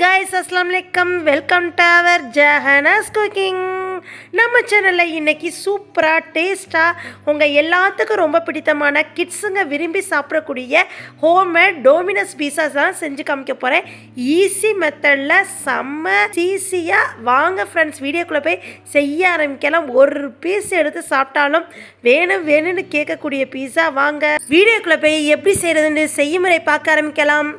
guys, Assalamualaikum. Welcome to our Jahana's Cooking. நம்ம சேனலில் இன்றைக்கி சூப்பராக டேஸ்ட்டாக உங்கள் எல்லாத்துக்கும் ரொம்ப பிடித்தமான கிட்ஸுங்க விரும்பி சாப்பிடக்கூடிய ஹோம்மேட் டோமினோஸ் பீஸாஸ் தான் செஞ்சு காமிக்க போகிறேன். ஈஸி மெத்தடில் செம்ம ஈஸியாக வாங்க ஃப்ரெண்ட்ஸ் வீடியோக்குள்ளே போய் செய்ய ஆரம்பிக்கலாம். ஒரு பீஸ் எடுத்து சாப்பிட்டாலும் வேணும்னு கேட்கக்கூடிய பீஸா. வாங்க வீடியோக்குள்ளே போய் எப்படி செய்கிறதுன்னு செய்முறை பார்க்க ஆரம்பிக்கலாம்.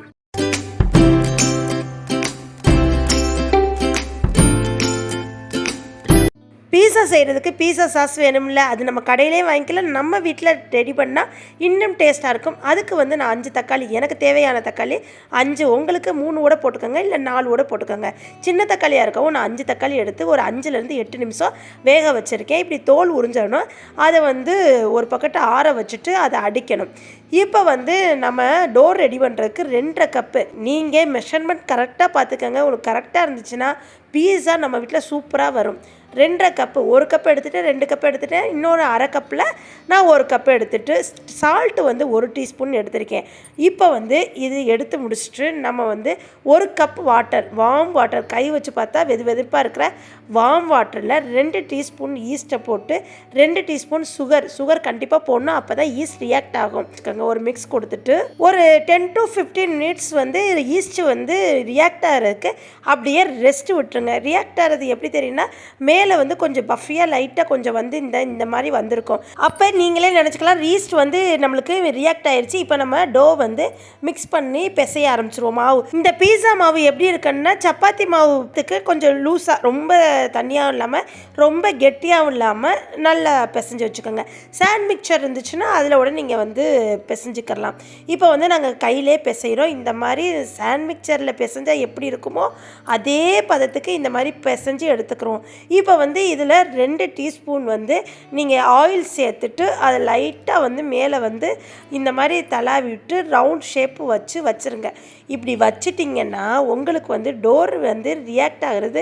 பீஸா செய்கிறதுக்கு பீஸா சாஸ் வேணும்ல, அது நம்ம கடையிலே வாங்கிக்கலாம். நம்ம வீட்டில் ரெடி பண்ணால் இன்னும் டேஸ்ட்டாக இருக்கும். அதுக்கு வந்து நான் 5 தக்காளி, எனக்கு தேவையான தக்காளி 5, உங்களுக்கு 3 கூட போட்டுக்கோங்க, இல்லை 4 கூட போட்டுக்கோங்க. சின்ன தக்காளியாக இருக்கவும் நான் 5 தக்காளி எடுத்து ஒரு 5லேருந்து 8 நிமிஷம் வேக வச்சுருக்கேன். இப்படி தோல் உறிஞ்சிடணும். அதை வந்து ஒரு பக்கத்து ஆற வச்சுட்டு அதை அடிக்கணும். இப்போ வந்து நம்ம டோர் ரெடி பண்ணுறதுக்கு 2.5 கப்பு, நீங்கள் மெஷர்மெண்ட் கரெக்டாக பார்த்துக்கோங்க. உங்களுக்கு கரெக்டாக இருந்துச்சுன்னா பீஸா நம்ம வீட்டில் சூப்பராக வரும். 2.5 கப்பு, 1 கப் எடுத்துகிட்டு 2 கப் எடுத்துகிட்டேன். இன்னொரு அரை கப்பில் நான் 1 கப் எடுத்துகிட்டு சால்ட்டு வந்து 1 டீஸ்பூன் எடுத்திருக்கேன். இப்போ வந்து இது எடுத்து முடிச்சுட்டு நம்ம வந்து 1 கப் வாட்டர், வார்ம் வாட்டர், கை வச்சு பார்த்தா வெதுப்பாக இருக்கிற வார்ம் வாட்டரில் 2 டீஸ்பூன் ஈஸ்ட்டை போட்டு 2 டீஸ்பூன் சுகர் கண்டிப்பாக போடணும். அப்போ தான் ஈஸ்ட் ரியாக்ட் ஆகும். ஒரு மிக்ஸ் கொடுத்துட்டு ஒரு 10 to 15 மினிட்ஸ் வந்து ஈஸ்ட்டு வந்து ரியாக்ட் ஆகிறதுக்கு அப்படியே ரெஸ்ட் விட்டுருங்க. ரியாக்ட் ஆகிறது எப்படி தெரியும்னா, மேலே வந்து கொஞ்சம் பஃபியாக லைட்டாக கொஞ்சம் வந்து இந்த மாதிரி வந்திருக்கும். அப்போ நீங்களே நினச்சிக்கலாம் ஈஸ்ட் வந்து நம்மளுக்கு ரியாக்ட் ஆயிடுச்சு. இப்போ நம்ம டோ வந்து மிக்ஸ் பண்ணி பிசைய ஆரம்பிச்சிருவோம். மாவு, இந்த பீஸா மாவு எப்படி இருக்குன்னா, சப்பாத்தி மாவுக்கு கொஞ்சம் லூஸாக, ரொம்ப தண்ணியாகவும் இல்லாமல் ரொம்ப கெட்டியாகவும் இல்லாமல் நல்லா பிசைஞ்சு வச்சுக்கோங்க. சாண்ட் மிக்சர் இருந்துச்சுன்னா அதில் கூட நீங்கள் வந்து பிசைஞ்சிக்கலாம். இப்போ வந்து நாங்கள் கையிலே பிசைகிறோம். இந்த மாதிரி சாண்ட் மிக்சரில் பிசைஞ்சால் எப்படி இருக்குமோ அதே பதத்துக்கு இந்த மாதிரி பிசைஞ்சு எடுத்துக்கிறோம். இப்போ வந்து இதில் 2 டீஸ்பூன் வந்து நீங்கள் ஆயில் சேர்த்துட்டு அதை லைட்டாக வந்து மேலே வந்து இந்த மாதிரி தலாவி விட்டு ரவுண்ட் ஷேப்பு வச்சுருங்க. இப்படி வச்சிட்டிங்கன்னா உங்களுக்கு வந்து டோர் வந்து ரியாக்ட் ஆகிறது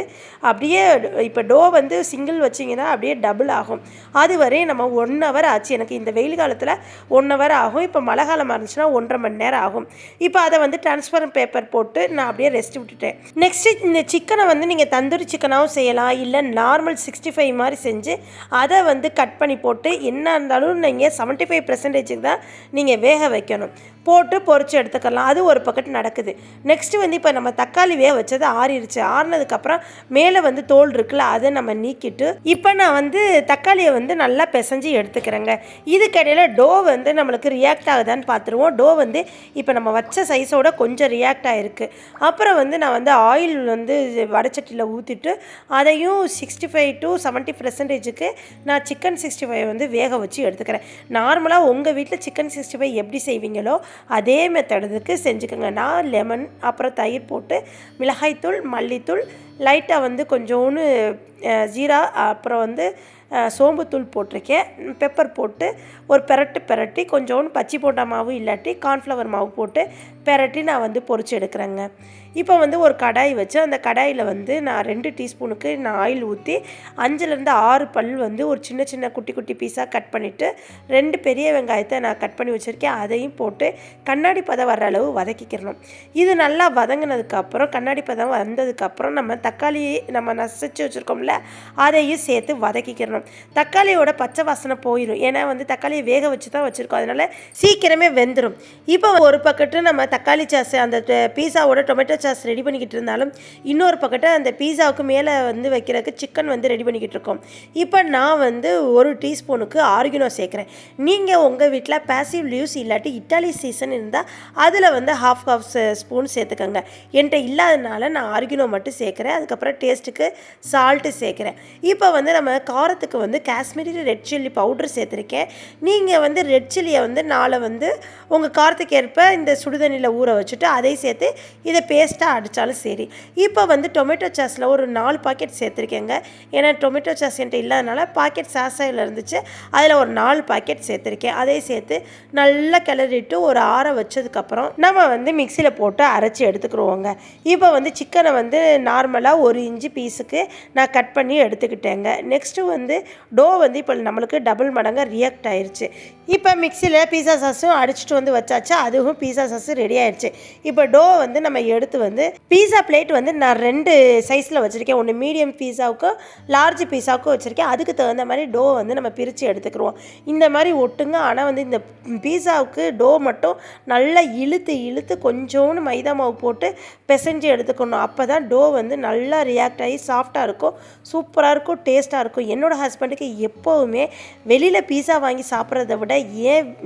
அப்படியே. இப்போ டோ வந்து சிங்கிள் வச்சிங்கன்னா அப்படியே டபுள் ஆகும். அது வரை நம்ம 1 ஹவர் ஆச்சு. எனக்கு இந்த வெயில் காலத்தில் 1 ஹவர் ஆகும். இப்போ மழை காலமாக இருந்துச்சுன்னா 1.5 மணி நேரம் ஆகும். இப்போ அதை வந்து டிரான்ஸ்பரண்ட் பேப்பர் போட்டு நான் அப்படியே ரெஸ்ட் விட்டுட்டேன். நெக்ஸ்ட்டு இந்த சிக்கனை வந்து நீங்கள் தந்தூரி சிக்கனாகவும் செய்யலாம், இல்லை நார்மல் 65 மாதிரி செஞ்சு அதை வந்து கட் பண்ணி போட்டு, என்ன இருந்தாலும் நீங்கள் 75% தான் நீங்கள் வேக வைக்கணும். போட்டு பொரிச்சு எடுத்துக்கலாம். அது ஒரு பக்கத்து நடக்குது. நெக்ஸ்ட்டு வந்து இப்போ நம்ம தக்காளி வேக வச்சது ஆறிடுச்சு. ஆறினதுக்கப்புறம் மேலே வந்து தோல் இருக்குல்ல, அதை நம்ம நீக்கிட்டு இப்போ நான் வந்து தக்காளியை வந்து நல்லா பிசைஞ்சு எடுத்துக்கிறேங்க. இதுக்கிடையில் டோ வந்து நம்மளுக்கு ரியாக்ட் ஆகுதான்னு பார்த்துருவோம். டோ வந்து இப்போ நம்ம வச்ச சைஸோட கொஞ்சம் ரியாக்ட் ஆகிருக்கு. அப்புறம் வந்து நான் வந்து ஆயில் வந்து வடச்சட்டியில் ஊற்றிட்டு அதையும் 65 to 70% நான் சிக்கன் 65 வந்து வேக வச்சு எடுத்துக்கிறேன். நார்மலாக உங்கள் வீட்டில் சிக்கன் 65 எப்படி செய்வீங்களோ அதே மெத்தடுக்கு செஞ்சுக்கோங்க. நான் லெமன், அப்புறம் தயிர் போட்டு மிளகாய்த்தூள், மல்லித்தூள், லைட்டாக வந்து கொஞ்சோன்னு ஜீரா, அப்புறம் வந்து சோம்புத்தூள் போட்டிருக்கேன். பெப்பர் போட்டு ஒரு பெரட்டி கொஞ்சோன்னு பச்சி போட்டா மாவு இல்லாட்டி கார்ன்ஃப்ளவர் மாவு போட்டு பெரட்டி நான் வந்து பொரிச்சு எடுக்கிறேங்க. இப்போ வந்து ஒரு கடாய் வச்சு அந்த கடாயில் வந்து நான் 2 டீஸ்பூனுக்கு நான் ஆயில் ஊற்றி 5லேருந்து 6 பல் வந்து ஒரு சின்ன குட்டி பீஸாக கட் பண்ணிவிட்டு 2 பெரிய வெங்காயத்தை நான் கட் பண்ணி வச்சுருக்கேன். அதையும் போட்டு கண்ணாடி பதம் வர்ற அளவு வதக்கிக்கிறணும். இது நல்லா வதங்கினதுக்கப்புறம், கண்ணாடி பதம் வந்ததுக்கப்புறம் நம்ம தக்காளி நம்ம நசிச்சு வச்சுருக்கோம்ல, அதையும் சேர்த்து வதக்கிக்கிறணும். தக்காளியோட பச்சை வாசனை போயிடும். ஏன்னா வந்து தக்காளியை வேக வச்சு தான் வச்சுருக்கோம், அதனால் சீக்கிரமே வெந்துடும். இப்போ ஒரு பக்கத்து நம்ம தக்காளி சாஸ், அந்த பீஸாவோட டொமேட்டோ சாஸ் ரெடி பண்ணிக்கிட்டு இருந்தாலும், இன்னொரு பக்கத்து அந்த பீஸாவுக்கு மேலே வந்து வைக்கிறதுக்கு சிக்கன் வந்து ரெடி பண்ணிக்கிட்டு இருக்கோம். இப்போ நான் வந்து 1 டீஸ்பூனுக்கு ஆர்கினோ சேர்க்குறேன். நீங்கள் உங்கள் வீட்டில் பாசிவ் லீவ்ஸ் இல்லாட்டி இட்டாலி சீசன் இருந்தால் அதில் வந்து ஹாஃப் ஸ்பூன் சேர்த்துக்கோங்க. என்கிட்ட இல்லாதனால நான் ஆர்கினோ மட்டும் சேர்க்குறேன். அதுக்கப்புறம் டேஸ்ட்டுக்கு சால்ட்டு சேர்க்குறேன். இப்போ வந்து நம்ம காரத்துக்கு வந்து காஷ்மீரி ரெட் சில்லி பவுடர் சேர்த்துருக்கேன். நீங்கள் வந்து ரெட் சில்லியை வந்து 4 வந்து உங்கள் காரத்துக்கு ஏற்ப இந்த சுடுதண்ணியில் ஊற வச்சுட்டு அதை சேர்த்து இதை பேஸ்ட்டாக அடித்தாலும் சரி. இப்போ வந்து டொமேட்டோ சாஸில் ஒரு 4 பாக்கெட் சேர்த்துருக்கேங்க. ஏன்னா டொமேட்டோ சாஸ் என்கிட்ட இல்லாதனால பாக்கெட் சாஸில் இருந்துச்சு, அதில் ஒரு 4 பாக்கெட் சேர்த்துருக்கேன். அதை சேர்த்து நல்லா கிளறிட்டு ஒரு ஆற வச்சதுக்கப்புறம் நம்ம வந்து மிக்சியில் போட்டு அரைச்சி எடுத்துக்கிடுவோங்க. இப்போ வந்து சிக்கனை வந்து நார்மலாக 1 இன்ச்சு பீஸுக்கு நான் கட் பண்ணி எடுத்துக்கிட்டேங்க. நெக்ஸ்ட்டு வந்து டோ வந்து இப்போ நம்மளுக்கு டபுள் மடங்காக ரியாக்ட் ஆயிடுச்சு. இப்போ மிக்சியில் பீஸா சாஸும் அடிச்சுட்டு வந்து வச்சாச்சு. அதுவும் பீஸா சாஸு ரெடி ஆகிடுச்சு. இப்போ டோ வந்து நம்ம எடுத்து வந்து பீஸா பிளேட் வந்து நான் 2 சைஸில் வச்சுருக்கேன். ஒன்று மீடியம் பீஸாவுக்கும் லார்ஜ் பீஸாவுக்கும் வச்சுருக்கேன். அதுக்கு தகுந்த மாதிரி டோ வந்து நம்ம பிரித்து எடுத்துக்கிடுவோம். இந்த மாதிரி ஒட்டுங்க. ஆனால் வந்து இந்த பீஸாவுக்கு டோ மட்டும் நல்லா இழுத்து கொஞ்சோன்னு மைதா மாவு போட்டு பிசைஞ்சு எடுத்துக்கணும். அப்போ தான் டோ வந்து நல்லா ரியாக்ட் ஆகி சாஃப்டாக இருக்கும், சூப்பராக இருக்கும், டேஸ்ட்டாக இருக்கும். என்னோடய ஹஸ்பண்டுக்கு எப்போவுமே வெளியில் பீஸா வாங்கி சாப்பிட்றத விட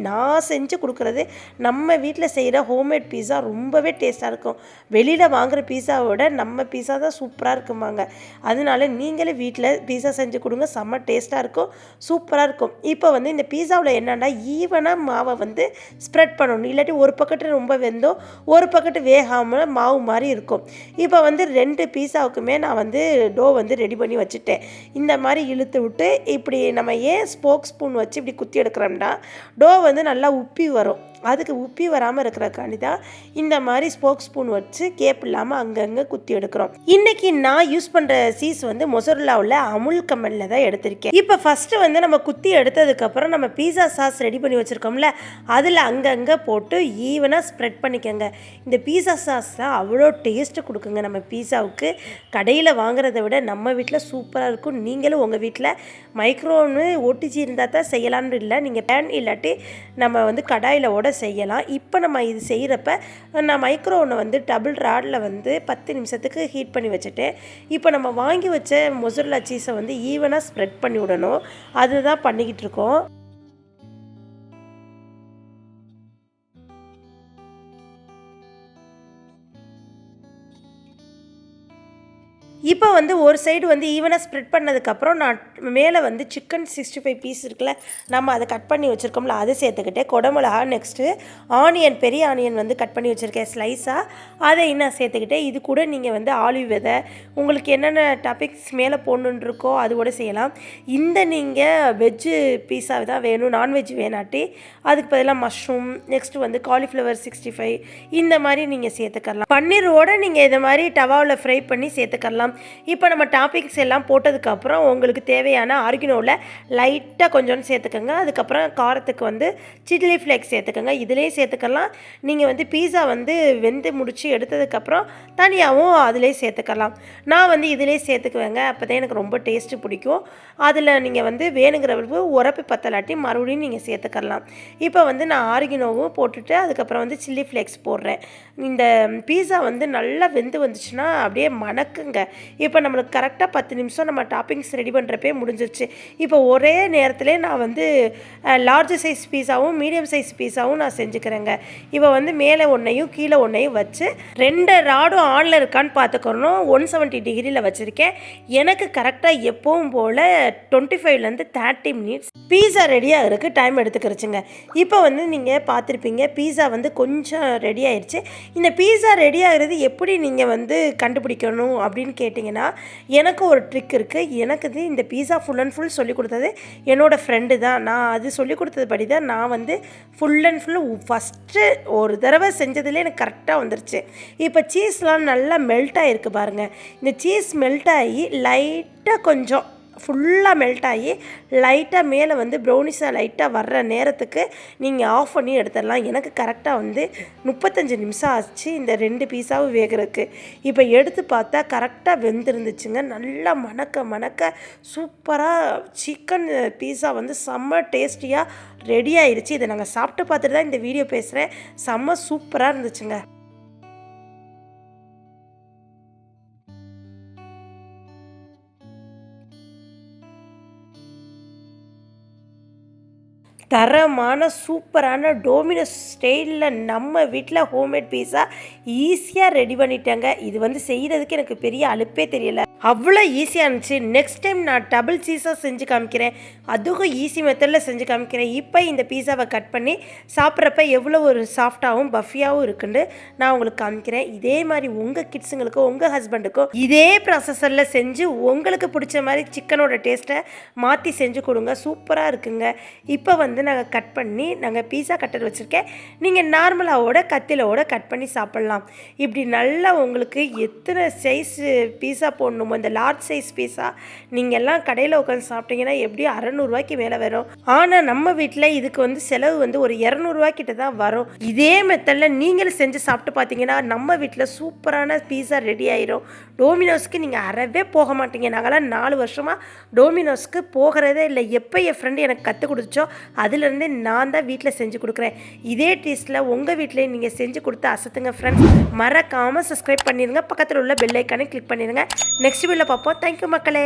நான் செஞ்சு கொடுக்குறது நம்ம வீட்டில் செய்கிற ஹோம்மேட் பீஸா ரொம்பவே டேஸ்ட்டாக இருக்கும். வெளியில் வாங்குகிற பீஸாவை விட நம்ம பீஸா தான் சூப்பராக இருக்குமாங்க. அதனால நீங்களே வீட்டில் பீஸா செஞ்சு கொடுங்க, செம்ம டேஸ்ட்டாக இருக்கும், சூப்பராக இருக்கும். இப்போ வந்து இந்த பீஸாவில் என்னென்னா ஈவனாக மாவை வந்து ஸ்ப்ரெட் பண்ணணும். இல்லாட்டி ஒரு பக்கெட்டு ரொம்ப வெந்தோம், ஒரு பக்கெட்டு வேகாமல் மாவு மாதிரி இருக்கும். இப்போ வந்து 2 பீஸாவுக்குமே நான் வந்து டோ வந்து ரெடி பண்ணி வச்சுட்டேன். இந்த மாதிரி இழுத்து விட்டு இப்படி நம்ம ஏன் ஸ்போக் ஸ்பூன் வச்சு இப்படி குத்தி எடுக்கிறோம்னா டோ வந்து நல்லா உப்பி வரும். அதுக்கு உப்பி வராமல் இருக்கிறக்காண்டி தான் இந்த மாதிரி ஸ்போக் ஸ்பூன் வச்சு கேப் இல்லாமல் அங்கங்கே குத்தி எடுக்கிறோம். இன்றைக்கி நான் யூஸ் பண்ணுற சீஸ் வந்து மொசரல்லாவில் அமுல் கம்பெனியில் தான் எடுத்திருக்கேன். இப்போ ஃபஸ்ட்டு வந்து நம்ம குத்தி எடுத்ததுக்கப்புறம் நம்ம பீஸா சாஸ் ரெடி பண்ணி வச்சுருக்கோம்ல, அதில் அங்கங்கே போட்டு ஈவனாக ஸ்ப்ரெட் பண்ணிக்கோங்க. இந்த பீஸா சாஸ் தான் அவ்வளோ டேஸ்ட்டு கொடுக்குங்க நம்ம பீஸாவுக்கு. கடையில் வாங்குறத விட நம்ம வீட்டில் சூப்பராக இருக்கும். நீங்களும் உங்கள் வீட்டில் மைக்ரோன்னு ஓட்டிச்சு இருந்தால் தான் செய்யலான்னு இல்லை, நீங்கள் பேன் இல்லாட்டி நம்ம வந்து கடாயில் செய்யலாம். இப்போ நம்ம இது செய்கிறப்ப நான் மைக்ரோ ஓவனை வந்து டபுள் ராடில் வந்து 10 நிமிஷத்துக்கு ஹீட் பண்ணி வச்சுட்டேன். இப்போ நம்ம வாங்கி வச்ச மொசரல்லா சீஸை வந்து ஈவனாக ஸ்ப்ரெட் பண்ணி விடணும். அதுதான் பண்ணிக்கிட்டு இருக்கோம். இப்போ வந்து ஒரு சைடு வந்து ஈவனாக ஸ்ப்ரெட் பண்ணதுக்கப்புறம் நான் மேலே வந்து சிக்கன் 65 பீஸ் இருக்குல்ல, நம்ம அதை கட் பண்ணி வச்சுருக்கோம்ல, அதை சேர்த்துக்கிட்டேன். குடமிளகா, நெக்ஸ்ட்டு ஆனியன், பெரிய ஆனியன் வந்து கட் பண்ணி வச்சுருக்கேன் ஸ்லைஸாக, அதை இன்னும் சேர்த்துக்கிட்டேன். இது கூட நீங்கள் வந்து ஆலிவ் விதை, உங்களுக்கு என்னென்ன டாபிக்ஸ் மேலே போடணுன்னு இருக்கோ அது கூட செய்யலாம். இந்த நீங்கள் வெஜ்ஜு பீஸா தான் வேணும், நான்வெஜ் வேணாட்டி அதுக்கு பதிலாக மஷ்ரூம், நெக்ஸ்ட்டு வந்து காலிஃப்ளவர் 65 இந்த மாதிரி நீங்கள் சேர்த்துக்கலாம். பன்னீரோடு நீங்கள் இதை மாதிரி டவாவில் ஃப்ரை பண்ணி சேர்த்துக்கலாம். இப்போ நம்ம டாபிக்ஸ் எல்லாம் போட்டதுக்கப்புறம் உங்களுக்கு தேவையான ஆர்கினோவில் லைட்டாக கொஞ்சோன்னு சேர்த்துக்கோங்க. அதுக்கப்புறம் காரத்துக்கு வந்து சில்லி ஃப்ளேக்ஸ் சேர்த்துக்கோங்க. இதிலே சேர்த்துக்கலாம். நீங்கள் வந்து பீஸா வந்து வெந்து முடித்து எடுத்ததுக்கப்புறம் தனியாகவும் அதிலே சேர்த்துக்கலாம். நான் வந்து இதிலே சேர்த்துக்குவேங்க, அப்போ தான் எனக்கு ரொம்ப டேஸ்ட்டு பிடிக்கும். அதில் நீங்கள் வந்து வேணுங்கிறவங்களுக்கு உரப்பு பத்தலாட்டி மறுபடியும் நீங்கள் சேர்த்துக்கலாம். இப்போ வந்து நான் ஆர்கினோவும் போட்டுட்டு அதுக்கப்புறம் வந்து சில்லி ஃப்ளேக்ஸ் போடுறேன். இந்த பீஸா வந்து நல்லா வெந்து வந்துச்சுன்னா அப்படியே மணக்குங்க. இப்போ நம்மளுக்கு கரெக்டாக 10 நிமிஷம் நம்ம டாப்பிங்ஸ் ரெடி பண்ணுறப்பே முடிஞ்சிருச்சு. இப்போ ஒரே நேரத்தில் நான் வந்து லார்ஜ் சைஸ் பீஸாவும் மீடியம் சைஸ் பீஸாவும் நான் செஞ்சுக்கிறேங்க. இப்போ வந்து மேலே ஒன்றையும் கீழே ஒன்றையும் வச்சு 2 ராடும் ஆனில் இருக்கான்னு பார்த்துக்கணும். 170 டிகிரியில் வச்சுருக்கேன். எனக்கு கரெக்டாக எப்பவும் போல் 25லேருந்து 30 மினிட்ஸ் பீஸா ரெடியாக இருக்குது டைம் எடுத்துக்கிடுச்சுங்க. இப்போ வந்து நீங்கள் பார்த்துருப்பீங்க பீஸா வந்து கொஞ்சம் ரெடி ஆயிடுச்சு. இந்த பீஸா ரெடி ஆகிறது எப்படி நீங்கள் வந்து கண்டுபிடிக்கணும் அப்படின்னு கேட்டிங்கன்னா, எனக்கு ஒரு ட்ரிக் இருக்குது. எனக்கு இது இந்த பீஸா ஃபுல் அண்ட் ஃபுல் சொல்லிக் கொடுத்தது என்னோடய ஃப்ரெண்டு தான். நான் அது சொல்லிக் கொடுத்தது படி தான் நான் வந்து ஃபுல் அண்ட் ஃபுல்லு ஃபஸ்ட்டு ஒரு தடவை செஞ்சதுலேயே எனக்கு கரெக்டாக வந்துருச்சு. இப்போ சீஸ்லாம் நல்லா மெல்ட் ஆகிருக்கு பாருங்கள். இந்த சீஸ் மெல்ட் ஆகி லைட்டாக கொஞ்சம் ஃபுல்லாக மெல்ட் ஆகி லைட்டாக மேலே வந்து ப்ரௌனிஸாக லைட்டாக வர்ற நேரத்துக்கு நீங்கள் ஆஃப் பண்ணி எடுத்துடலாம். எனக்கு கரெக்டாக வந்து 35 நிமிஷம் ஆச்சு இந்த 2 பீஸாவும் வேகிறதுக்கு. இப்போ எடுத்து பார்த்தா கரெக்டாக வெந்திருந்துச்சுங்க. நல்லா மணக்க சூப்பராக சிக்கன் பீஸா வந்து செம்ம டேஸ்டியாக ரெடி ஆயிடுச்சு. இதை நாங்கள் சாப்பிட்டு பார்த்துட்டு தான் இந்த வீடியோ பேசுகிறேன். செம்ம சூப்பராக இருந்துச்சுங்க. தரமான சூப்பரான டோமினோஸ் ஸ்டைலில் நம்ம வீட்டில் ஹோம்மேட் பீஸா ஈஸியாக ரெடி பண்ணிட்டேங்க. இது வந்து செய்கிறதுக்கு எனக்கு பெரிய அலுப்பே தெரியலை, அவ்வளோ ஈஸியாக இருந்துச்சு. நெக்ஸ்ட் டைம் நான் டபுள் சீஸாக செஞ்சு காமிக்கிறேன், அதுவும் ஈஸி மெத்தடில் செஞ்சு காமிக்கிறேன். இப்போ இந்த பீஸாவை கட் பண்ணி சாப்பிட்றப்ப எவ்வளோ ஒரு சாஃப்டாகவும் பஃபியாகவும் இருக்குன்னு நான் உங்களுக்கு காமிக்கிறேன். இதே மாதிரி உங்கள் கிட்ஸுங்களுக்கோ உங்கள் ஹஸ்பண்டுக்கோ இதே ப்ராசஸரில் செஞ்சு உங்களுக்கு பிடிச்ச மாதிரி சிக்கனோட டேஸ்ட்டை மாற்றி செஞ்சு கொடுங்க, சூப்பராக இருக்குங்க. இப்போ வந்து நாங்கள் கட் பண்ணி நாங்கள் பீஸா கட்டர் வச்சுருக்கேன். நீங்கள் நார்மலாவோட கத்திலோட கட் பண்ணி சாப்பிட்லாம். இப்படி நல்லா உங்களுக்கு எத்தனை சைஸ் பீஸா போடணுமோ காம்போ இந்த லார்ஜ் சைஸ் பீஸா நீங்கள் எல்லாம் கடையில் உட்காந்து சாப்பிட்டீங்கன்னா எப்படியும் 600 மேலே வரும். ஆனால் நம்ம வீட்டில் இதுக்கு வந்து செலவு வந்து ஒரு 200 கிட்ட தான் வரும். இதே மெத்தடில் நீங்களும் செஞ்சு சாப்பிட்டு பார்த்தீங்கன்னா நம்ம வீட்டில் சூப்பரான பீஸா ரெடி ஆயிரும். டோமினோஸ்க்கு நீங்கள் அறவே போக மாட்டீங்க. நாங்களாம் 4 வருஷமாக டோமினோஸ்க்கு போகிறதே இல்லை. எப்போ என் ஃப்ரெண்டு எனக்கு கற்றுக் கொடுத்தோ அதுலேருந்தே நான் தான் வீட்டில் செஞ்சு கொடுக்குறேன். இதே டேஸ்ட்டில் உங்கள் வீட்டிலே நீங்கள் செஞ்சு கொடுத்து அசத்துங்க ஃப்ரெண்ட்ஸ். மறக்காமல் சப்ஸ்கிரைப் பண்ணிடுங்க. பக்கத்தில் உள்ள பெல் ஐக்கானை கிளிக் பண்ணிடுங்க. நெக்ஸ்ட் வீடியோவில் பார்ப்போம். தேங்க்யூ மக்களே.